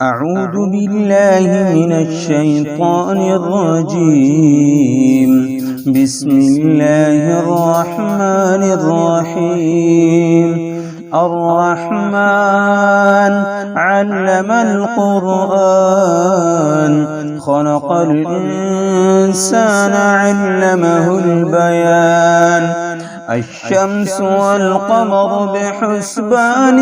أعوذ بالله من الشيطان الرجيم. بسم الله الرحمن الرحيم. الرحمن علم القرآن خلق الإنسان علمه البيان. الشمس والقمر بحسبان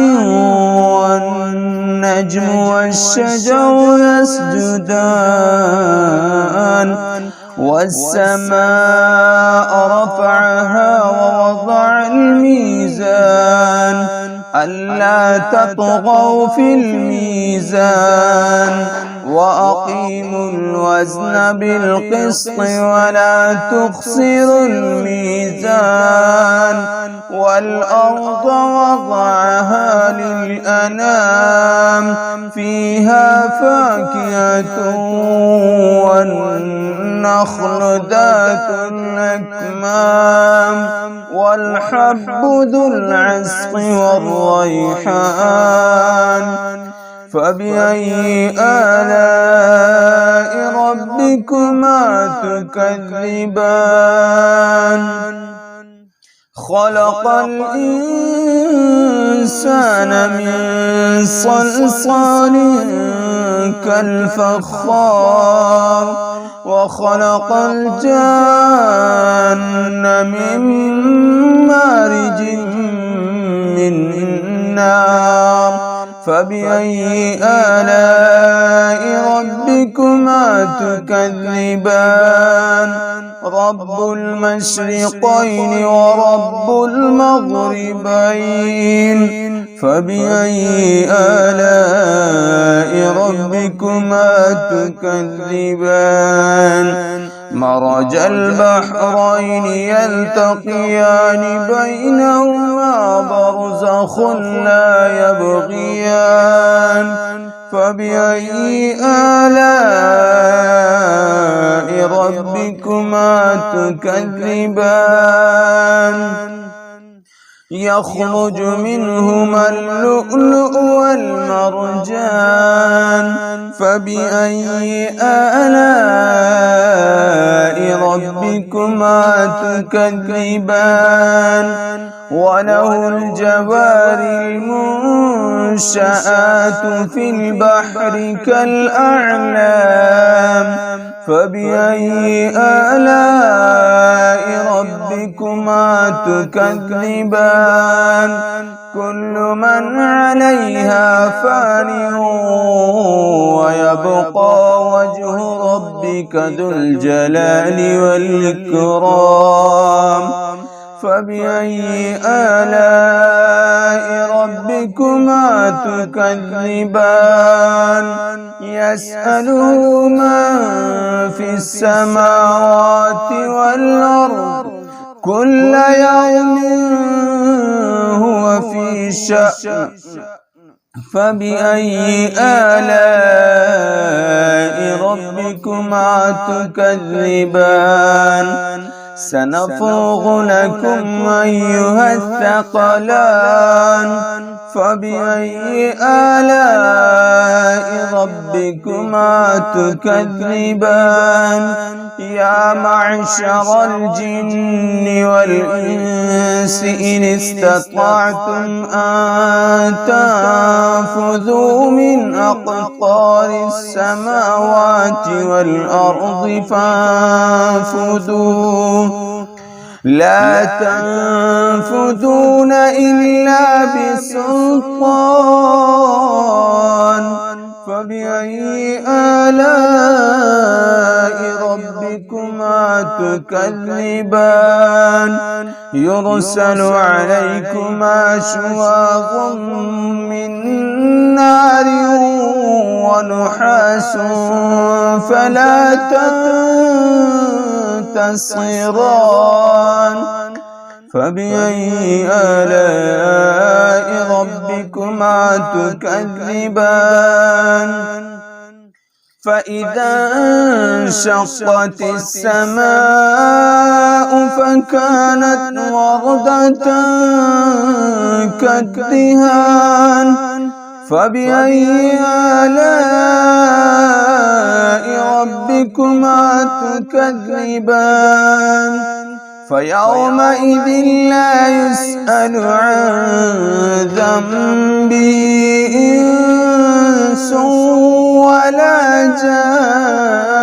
والنجم والشجر يسجدان والسماء رفعها ووضع الميزان ألا تطغوا في الميزان وأقيموا الوزن بالقسط ولا تخسروا الميزان والأرض وضعها للأنام فيها فاكهة والنخل ذات الأكمام والحب ذو العصف والريحان. فبأي آلاء ربكما تكذبان؟ خلق الإنسان من صلصال كالفخار وخلق الجان من مارج من نار. فبأي آلاء ربكما تكذبان؟ رب المشرقين ورب المغربين. فبأي آلاء ربكما تكذبان؟ مرج البحرين يلتقيان بينهما برزخ لا يبغيان. فبأي آلاء ربكما تكذبان؟ يخرج منهما اللؤلؤ والمرجان. فبأي آلاء ربكما تكذبان؟ وله الجوار المنشآت في البحر كالأعلام. فبأي آلاء ربكما تكذبان؟ كل من عليها فان ويبقى وجه ربك ذو الجلال والإكرام. فبأي آلاء ربكما تكذبان؟ يسأله من في السماوات والأرض كل يوم هو في شأن. فبأي آلاء ربكما تكذبان؟ سنفرغ لكم أيها الثقلان. فبأي آلاء ربكما تكذبان؟ يا معشر الجن والإنس إن استطعتم أن تنفذوا من أقطار السماوات والأرض فانفذوا لا تنفذون إلا بسلطان. فبأي آلاء ربكما تكذبان؟ يرسل عليكما شواظ من نار ونحاس فلا تنتصران. فبأي آلاء ربكما تكذبان؟ فإذا انشقت السماء فكانت وردة كالدهان. فبأي آلاء تكذبان فيومئذ لا يسأل عن ذنبه إنس ولا جان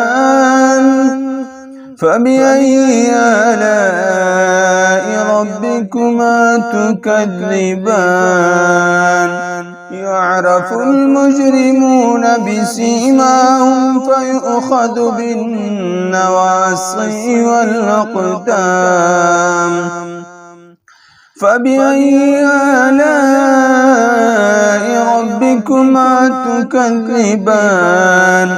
فبأي آلاء ربكما تكذبان يعرف المجرمون بسيماهم فيؤخذ بالنواصي والأقدام فبأي آلاء ربكما تكذبان